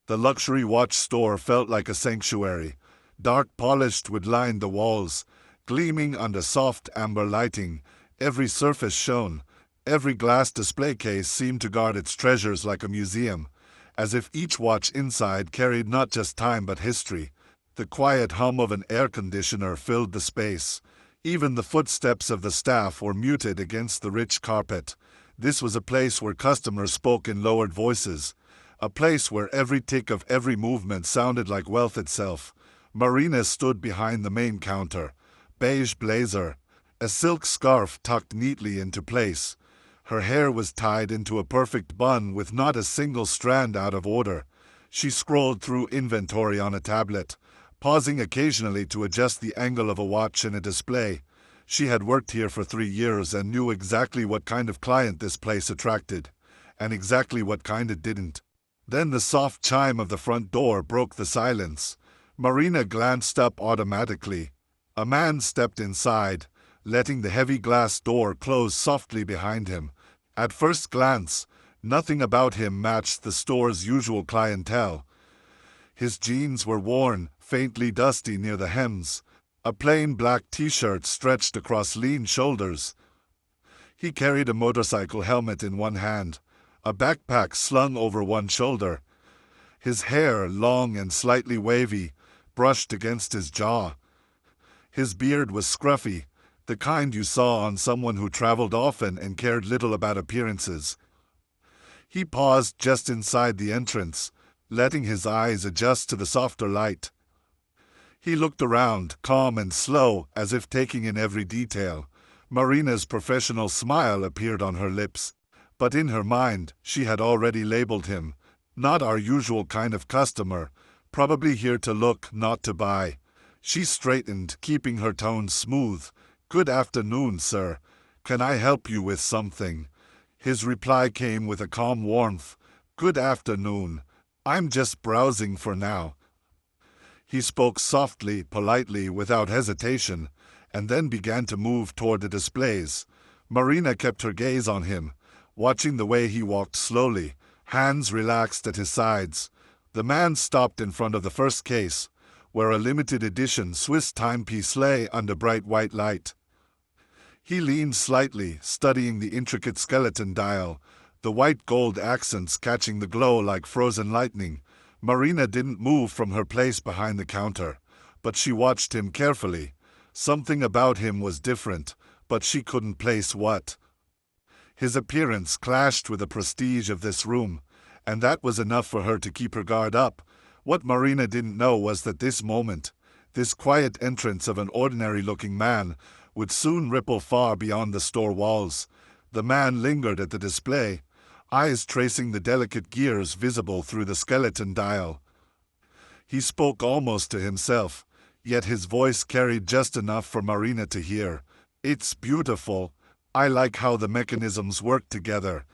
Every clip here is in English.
The luxury watch store felt like a sanctuary. Dark polished wood lined the walls, gleaming under soft amber lighting. Every surface shone. Every glass display case seemed to guard its treasures like a museum, as if each watch inside carried not just time but history. The quiet hum of an air conditioner filled the space. Even the footsteps of the staff were muted against the rich carpet. This was a place where customers spoke in lowered voices, a place where every tick of every movement sounded like wealth itself. Marina stood behind the main counter, beige blazer, a silk scarf tucked neatly into place. Her hair was tied into a perfect bun with not a single strand out of order. She scrolled through inventory on a tablet, pausing occasionally to adjust the angle of a watch in a display. She had worked here for 3 years and knew exactly what kind of client this place attracted, and exactly what kind it didn't. Then the soft chime of the front door broke the silence. Marina glanced up automatically. A man stepped inside, letting the heavy glass door close softly behind him. At first glance, nothing about him matched the store's usual clientele. His jeans were worn, faintly dusty near the hems. A plain black t-shirt stretched across lean shoulders. He carried a motorcycle helmet in one hand, a backpack slung over one shoulder. His hair, long and slightly wavy, brushed against his jaw. His beard was scruffy, the kind you saw on someone who traveled often and cared little about appearances. He paused just inside the entrance, letting his eyes adjust to the softer light. He looked around, calm and slow, as if taking in every detail. Marina's professional smile appeared on her lips, but in her mind, she had already labeled him. Not our usual kind of customer, probably here to look, not to buy. She straightened, keeping her tone smooth. "Good afternoon, sir. Can I help you with something?" His reply came with a calm warmth. "Good afternoon. I'm just browsing for now." He spoke softly, politely, without hesitation, and then began to move toward the displays. Marina kept her gaze on him, watching the way he walked slowly, hands relaxed at his sides. The man stopped in front of the first case, where a limited edition Swiss timepiece lay under bright white light. He leaned slightly, studying the intricate skeleton dial, the white gold accents catching the glow like frozen lightning. Marina didn't move from her place behind the counter, but she watched him carefully. Something about him was different, but she couldn't place what. His appearance clashed with the prestige of this room, and that was enough for her to keep her guard up. What Marina didn't know was that this moment, this quiet entrance of an ordinary-looking man, would soon ripple far beyond the store walls. The man lingered at the display, eyes tracing the delicate gears visible through the skeleton dial. He spoke almost to himself, yet his voice carried just enough for Marina to hear. "It's beautiful. I like how the mechanisms work together.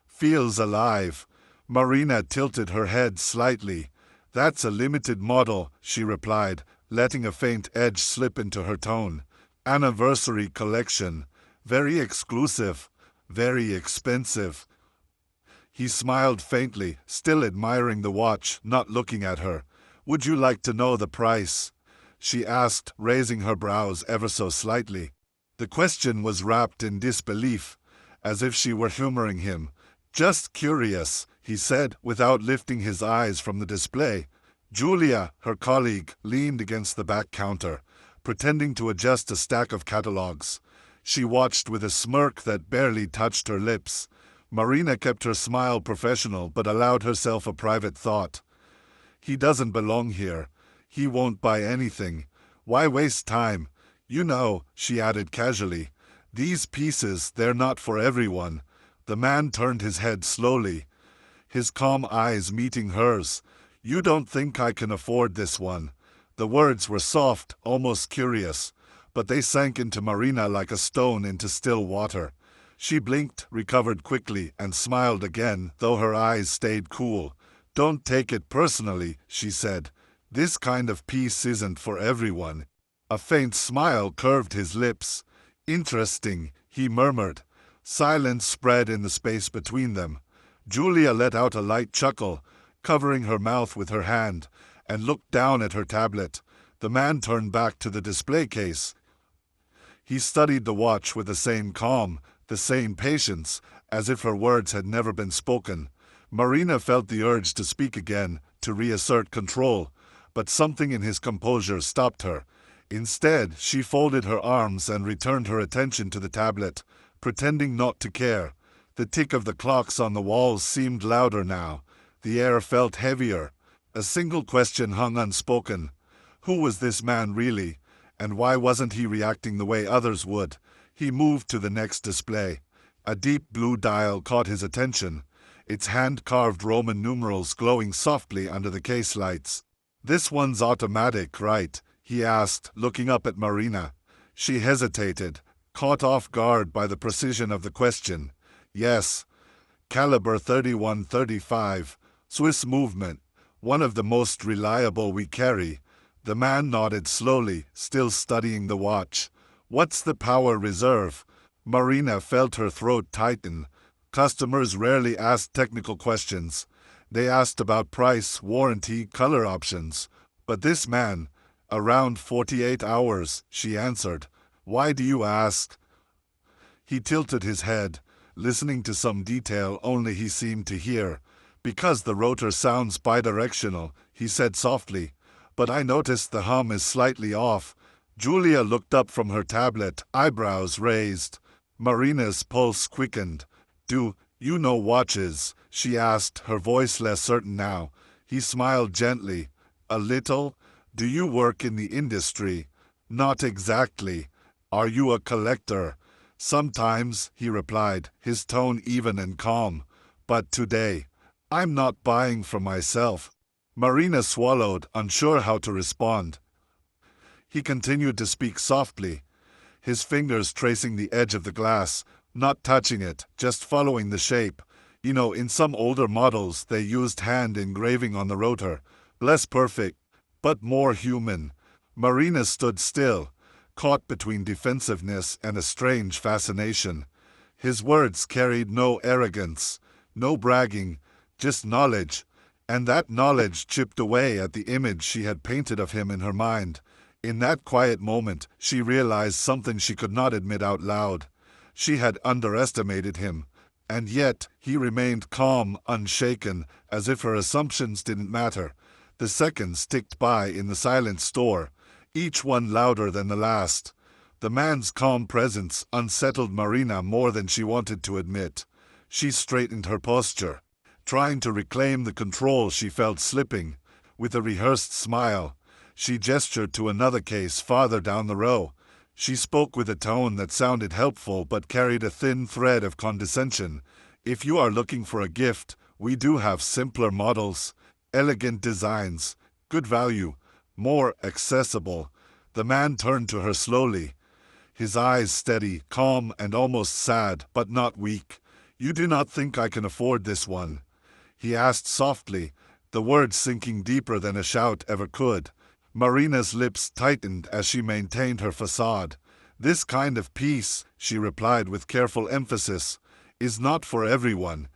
Feels alive." Marina tilted her head slightly. "That's a limited model," she replied, letting a faint edge slip into her tone. "Anniversary collection. Very exclusive. Very expensive." He smiled faintly, still admiring the watch, not looking at her. "Would you like to know the price?" she asked, raising her brows ever so slightly. The question was wrapped in disbelief, as if she were humoring him. "Just curious," he said, without lifting his eyes from the display. Julia, her colleague, leaned against the back counter, pretending to adjust a stack of catalogs. She watched with a smirk that barely touched her lips. Marina kept her smile professional but allowed herself a private thought. "He doesn't belong here. He won't buy anything. Why waste time? You know," she added casually, "these pieces, they're not for everyone." The man turned his head slowly, his calm eyes meeting hers. "You don't think I can afford this one?" The words were soft, almost curious, but they sank into Marina like a stone into still water. She blinked, recovered quickly, and smiled again, though her eyes stayed cool. "Don't take it personally," she said. "This kind of piece isn't for everyone." A faint smile curved his lips. "Interesting," he murmured. Silence spread in the space between them. Julia let out a light chuckle. covering her mouth with her hand, and looked down at her tablet. The man turned back to the display case. He studied the watch with the same calm, the same patience, as if her words had never been spoken. Marina felt the urge to speak again, to reassert control, but something in his composure stopped her. Instead, she folded her arms and returned her attention to the tablet, pretending not to care. The tick of the clocks on the walls seemed louder now. The air felt heavier. A single question hung unspoken. Who was this man really? And why wasn't he reacting the way others would? He moved to the next display. A deep blue dial caught his attention, its hand-carved Roman numerals glowing softly under the case lights. "This one's automatic, right?" he asked, looking up at Marina. She hesitated, caught off guard by the precision of the question. "Yes. Caliber 3135. Swiss movement. One of the most reliable we carry." The man nodded slowly, still studying the watch. "What's the power reserve?" Marina felt her throat tighten. Customers rarely asked technical questions. They asked about price, warranty, color options. But this man, "Around 48 hours, she answered. "Why do you ask?" He tilted his head, listening to some detail only he seemed to hear. "Because the rotor sounds bidirectional," he said softly. "But I noticed the hum is slightly off." Julia looked up from her tablet, eyebrows raised. Marina's pulse quickened. "Do you know watches?" she asked, her voice less certain now. He smiled gently. "A little. Do you work in the industry?" "Not exactly." "Are you a collector?" "Sometimes," he replied, his tone even and calm. "But today, I'm not buying for myself." Marina swallowed, unsure how to respond. He continued to speak softly, his fingers tracing the edge of the glass, not touching it, just following the shape. "You know, in some older models they used hand engraving on the rotor. Less perfect, but more human." Marina stood still, caught between defensiveness and a strange fascination. His words carried no arrogance, no bragging, just knowledge. And that knowledge chipped away at the image she had painted of him in her mind. In that quiet moment, she realized something she could not admit out loud. She had underestimated him, and yet he remained calm, unshaken, as if her assumptions didn't matter. The seconds ticked by in the silent store, each one louder than the last. The man's calm presence unsettled Marina more than she wanted to admit. She straightened her posture, trying to reclaim the control she felt slipping. With a rehearsed smile, she gestured to another case farther down the row. She spoke with a tone that sounded helpful but carried a thin thread of condescension. "If you are looking for a gift, we do have simpler models, elegant designs, good value, more accessible." The man turned to her slowly, his eyes steady, calm, and almost sad, but not weak. "You do not think I can afford this one?" he asked softly, the words sinking deeper than a shout ever could. Marina's lips tightened as she maintained her facade. "This kind of piece," she replied with careful emphasis, "is not for everyone."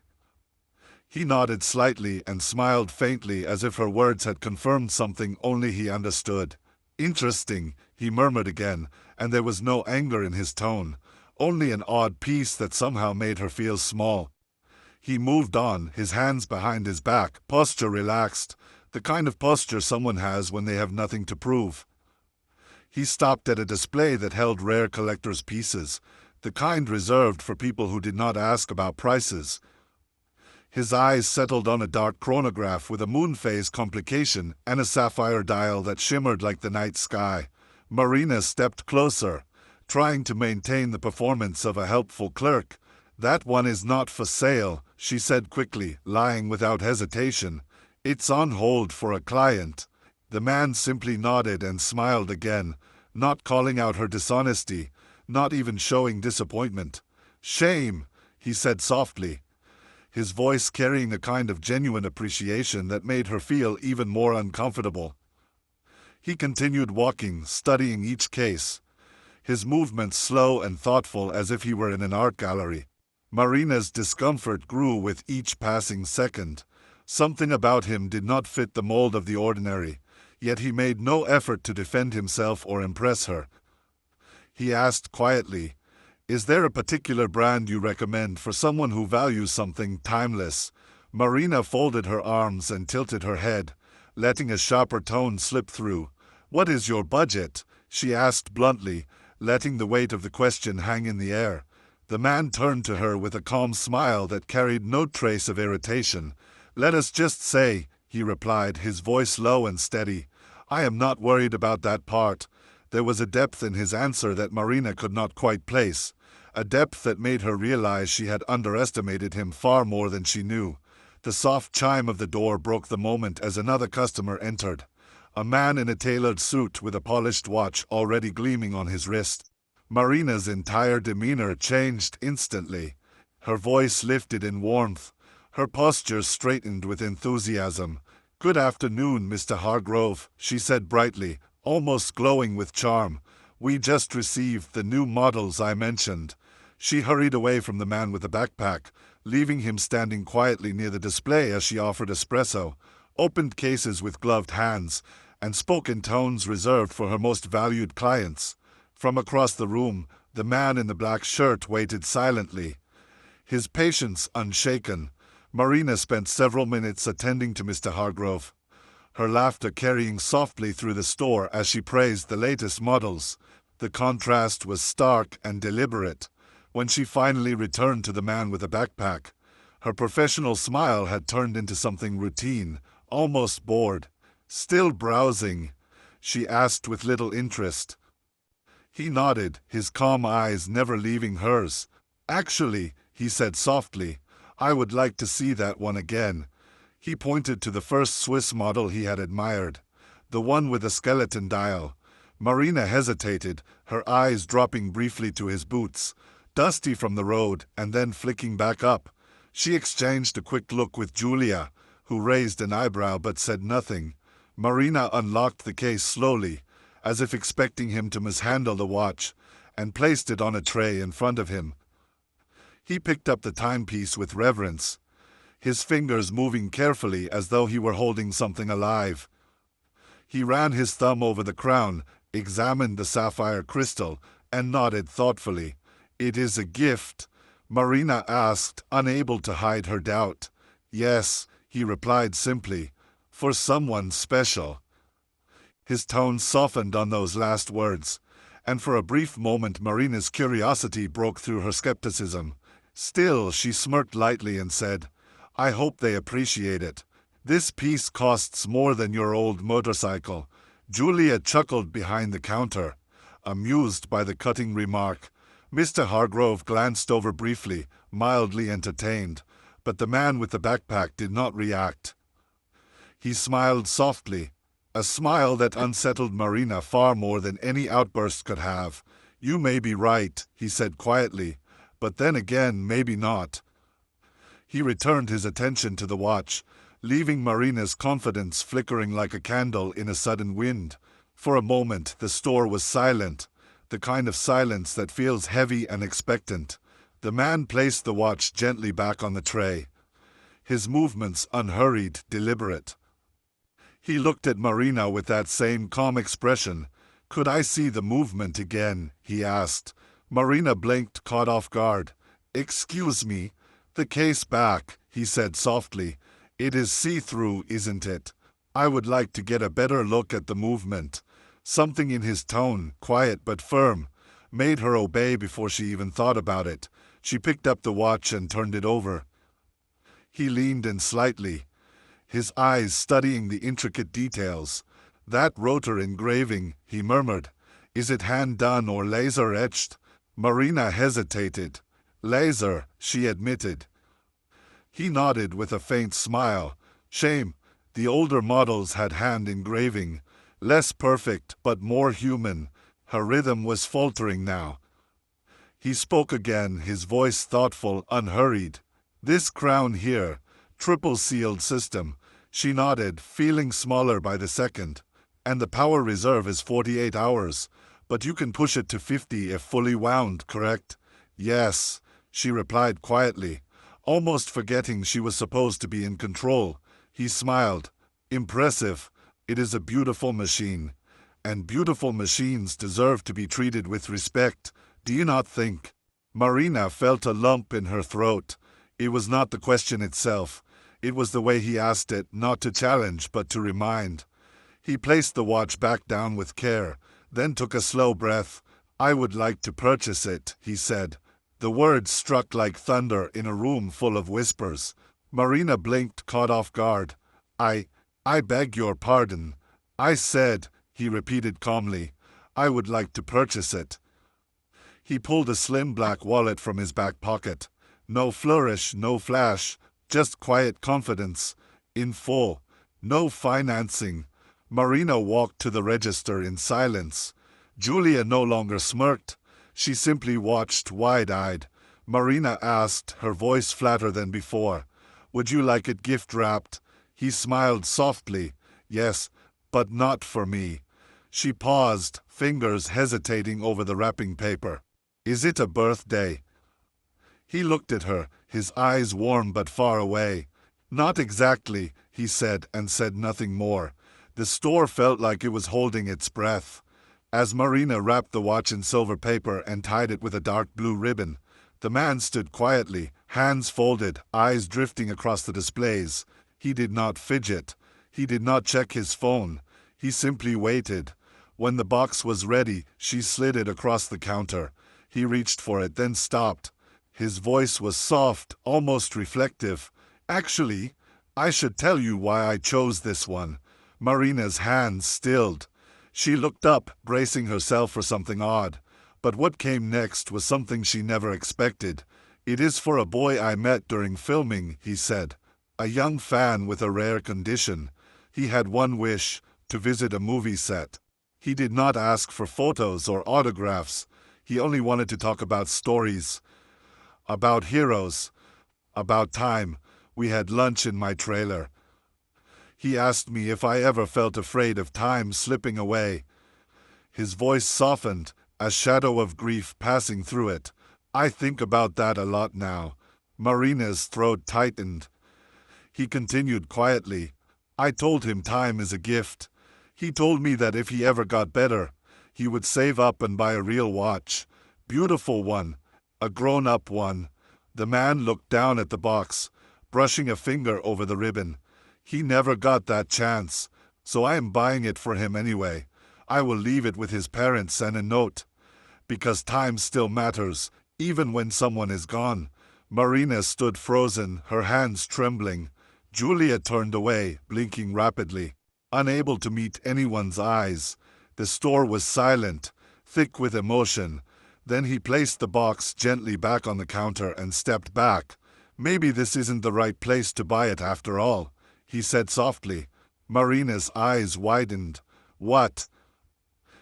He nodded slightly and smiled faintly as if her words had confirmed something only he understood. "Interesting," he murmured again, and there was no anger in his tone, only an odd peace that somehow made her feel small. He moved on, his hands behind his back, posture relaxed, the kind of posture someone has when they have nothing to prove. He stopped at a display that held rare collector's pieces, the kind reserved for people who did not ask about prices. His eyes settled on a dark chronograph with a moon phase complication and a sapphire dial that shimmered like the night sky. Marina stepped closer, trying to maintain the performance of a helpful clerk. "That one is not for sale," she said quickly, lying without hesitation. "It's on hold for a client." The man simply nodded and smiled again, not calling out her dishonesty, not even showing disappointment. "Shame," he said softly, his voice carrying a kind of genuine appreciation that made her feel even more uncomfortable. He continued walking, studying each case, his movements slow and thoughtful as if he were in an art gallery. Marina's discomfort grew with each passing second. Something about him did not fit the mold of the ordinary, yet he made no effort to defend himself or impress her. He asked quietly, "Is there a particular brand you recommend for someone who values something timeless?" Marina folded her arms and tilted her head, letting a sharper tone slip through. "What is your budget?" she asked bluntly, letting the weight of the question hang in the air. The man turned to her with a calm smile that carried no trace of irritation. "Let us just say," he replied, his voice low and steady, "I am not worried about that part." There was a depth in his answer that Marina could not quite place, a depth that made her realize she had underestimated him far more than she knew. The soft chime of the door broke the moment as another customer entered, a man in a tailored suit with a polished watch already gleaming on his wrist. Marina's entire demeanor changed instantly. Her voice lifted in warmth, her posture straightened with enthusiasm. "Good afternoon, Mr. Hargrove," she said brightly, almost glowing with charm. "We just received the new models I mentioned." She hurried away from the man with the backpack, leaving him standing quietly near the display as she offered espresso, opened cases with gloved hands, and spoke in tones reserved for her most valued clients. From across the room, the man in the black shirt waited silently, his patience unshaken. Marina spent several minutes attending to Mr. Hargrove, her laughter carrying softly through the store as she praised the latest models. The contrast was stark and deliberate. When she finally returned to the man with the backpack, her professional smile had turned into something routine, almost bored. "Still browsing?" she asked with little interest. He nodded, his calm eyes never leaving hers. "Actually," he said softly, "I would like to see that one again." He pointed to the first Swiss model he had admired, the one with the skeleton dial. Marina hesitated, her eyes dropping briefly to his boots, dusty from the road and then flicking back up. She exchanged a quick look with Julia, who raised an eyebrow but said nothing. Marina unlocked the case slowly, as if expecting him to mishandle the watch, and placed it on a tray in front of him. He picked up the timepiece with reverence, his fingers moving carefully as though he were holding something alive. He ran his thumb over the crown, examined the sapphire crystal, and nodded thoughtfully. "It is a gift?" Marina asked, unable to hide her doubt. "Yes," he replied simply, "for someone special." His tone softened on those last words, and for a brief moment Marina's curiosity broke through her skepticism. Still, she smirked lightly and said, "I hope they appreciate it. This piece costs more than your old motorcycle." Julia chuckled behind the counter, amused by the cutting remark. Mr. Hargrove glanced over briefly, mildly entertained, but the man with the backpack did not react. He smiled softly, a smile that unsettled Marina far more than any outburst could have. "You may be right," he said quietly, "but then again, maybe not." He returned his attention to the watch, leaving Marina's confidence flickering like a candle in a sudden wind. For a moment, the store was silent, the kind of silence that feels heavy and expectant. The man placed the watch gently back on the tray, his movements unhurried, deliberate. He looked at Marina with that same calm expression. "Could I see the movement again?" he asked. Marina blinked, caught off guard. "Excuse me." "The case back," he said softly. "It is see-through, isn't it? I would like to get a better look at the movement." Something in his tone, quiet but firm, made her obey before she even thought about it. She picked up the watch and turned it over. He leaned in slightly, his eyes studying the intricate details. "That rotor engraving," he murmured. "Is it hand-done or laser-etched?" Marina hesitated. "Laser," she admitted. He nodded with a faint smile. "Shame. The older models had hand engraving. Less perfect, but more human." Her rhythm was faltering now. He spoke again, his voice thoughtful, unhurried. "This crown here, triple-sealed system." She nodded, feeling smaller by the second. "And the power reserve is 48 hours, but you can push it to 50 if fully wound, correct?" "Yes," she replied quietly, almost forgetting she was supposed to be in control. He smiled. Impressive. It is a beautiful machine. And beautiful machines deserve to be treated with respect, do you not think? Marina felt a lump in her throat. It was not the question itself. It was the way he asked it, not to challenge but to remind. He placed the watch back down with care, then took a slow breath. I would like to purchase it, he said. The words struck like thunder in a room full of whispers. Marina blinked, caught off guard. I beg your pardon. I said, he repeated calmly, I would like to purchase it. He pulled a slim black wallet from his back pocket. No flourish, no flash, just quiet confidence. In full. No financing. Marina walked to the register in silence. Julia no longer smirked. She simply watched wide-eyed. Marina asked, her voice flatter than before, would you like it gift-wrapped? He smiled softly. Yes, but not for me. She paused, fingers hesitating over the wrapping paper. Is it a birthday? He looked at her, his eyes warm but far away. Not exactly, he said, and said nothing more. The store felt like it was holding its breath. As Marina wrapped the watch in silver paper and tied it with a dark blue ribbon, the man stood quietly, hands folded, eyes drifting across the displays. He did not fidget. He did not check his phone. He simply waited. When the box was ready, she slid it across the counter. He reached for it, then stopped. His voice was soft, almost reflective. Actually, I should tell you why I chose this one. Marina's hands stilled. She looked up, bracing herself for something odd. But what came next was something she never expected. It is for a boy I met during filming, he said. A young fan with a rare condition. He had one wish, to visit a movie set. He did not ask for photos or autographs. He only wanted to talk about stories. About heroes. About time. We had lunch in my trailer. He asked me if I ever felt afraid of time slipping away. His voice softened, a shadow of grief passing through it. I think about that a lot now. Marina's throat tightened. He continued quietly. I told him time is a gift. He told me that if he ever got better, he would save up and buy a real watch. Beautiful one. A grown-up one. The man looked down at the box, brushing a finger over the ribbon. He never got that chance, so I am buying it for him anyway. I will leave it with his parents and a note. Because time still matters, even when someone is gone. Marina stood frozen, her hands trembling. Julia turned away, blinking rapidly, unable to meet anyone's eyes. The store was silent, thick with emotion. Then he placed the box gently back on the counter and stepped back. Maybe this isn't the right place to buy it after all, he said softly. Marina's eyes widened. What?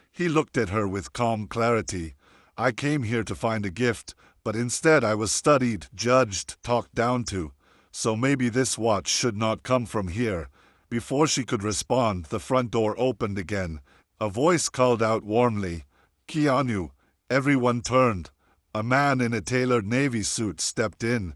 He looked at her with calm clarity. I came here to find a gift, but instead I was studied, judged, talked down to. So maybe this watch should not come from here. Before she could respond, the front door opened again. A voice called out warmly, Keanu. Everyone turned. A man in a tailored navy suit stepped in,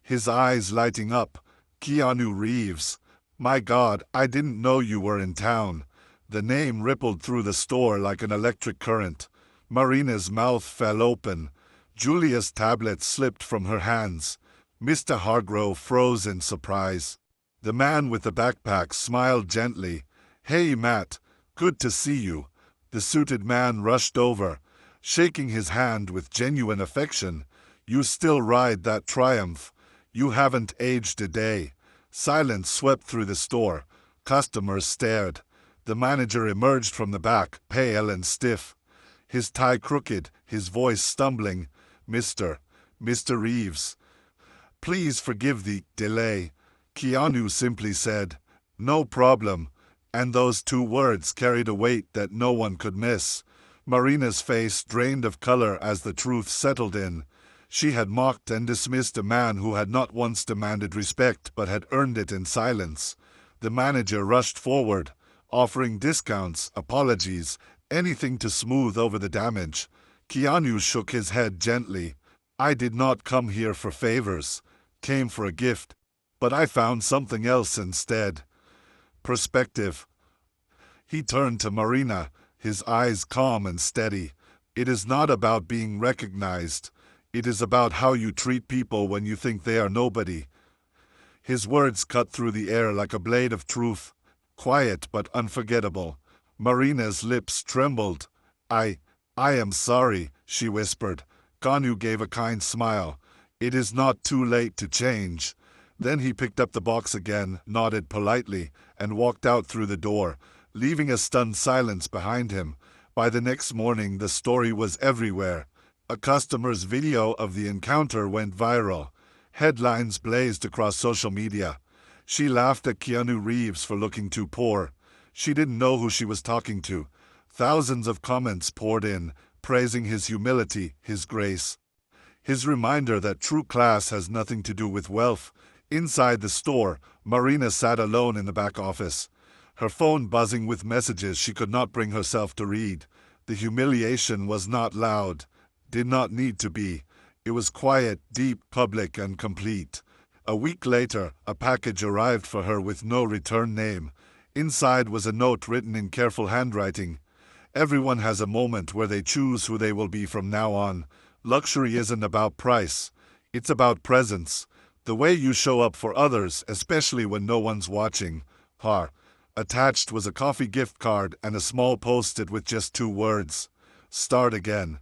his eyes lighting up. Keanu Reeves. My God, I didn't know you were in town. The name rippled through the store like an electric current. Marina's mouth fell open. Julia's tablet slipped from her hands. Mr. Hargrove froze in surprise. The man with the backpack smiled gently. Hey, Matt. Good to see you. The suited man rushed over, shaking his hand with genuine affection. You still ride that Triumph. You haven't aged a day. Silence swept through the store. Customers stared. The manager emerged from the back, pale and stiff. His tie crooked, his voice stumbling. Mr. Reeves. Please forgive the delay. Keanu simply said, No problem. And those two words carried a weight that no one could miss. Marina's face drained of color as the truth settled in. She had mocked and dismissed a man who had not once demanded respect but had earned it in silence. The manager rushed forward, offering discounts, apologies, anything to smooth over the damage. Keanu shook his head gently. I did not come here for favors. Came for a gift. But I found something else instead. Perspective. He turned to Marina, his eyes calm and steady. It is not about being recognized. It is about how you treat people when you think they are nobody. His words cut through the air like a blade of truth, quiet but unforgettable. Marina's lips trembled. I am sorry, she whispered. Keanu gave a kind smile. It is not too late to change. Then he picked up the box again, nodded politely, and walked out through the door, leaving a stunned silence behind him. By the next morning, the story was everywhere. A customer's video of the encounter went viral. Headlines blazed across social media. She laughed at Keanu Reeves for looking too poor. She didn't know who she was talking to. Thousands of comments poured in, praising his humility, his grace. His reminder that true class has nothing to do with wealth. Inside the store, Marina sat alone in the back office, her phone buzzing with messages she could not bring herself to read. The humiliation was not loud, did not need to be. It was quiet, deep, public, and complete. A week later, a package arrived for her with no return name. Inside was a note written in careful handwriting. Everyone has a moment where they choose who they will be from now on. Luxury isn't about price. It's about presence. The way you show up for others, especially when no one's watching. Attached was a coffee gift card and a small post-it with just 2 words. Start again.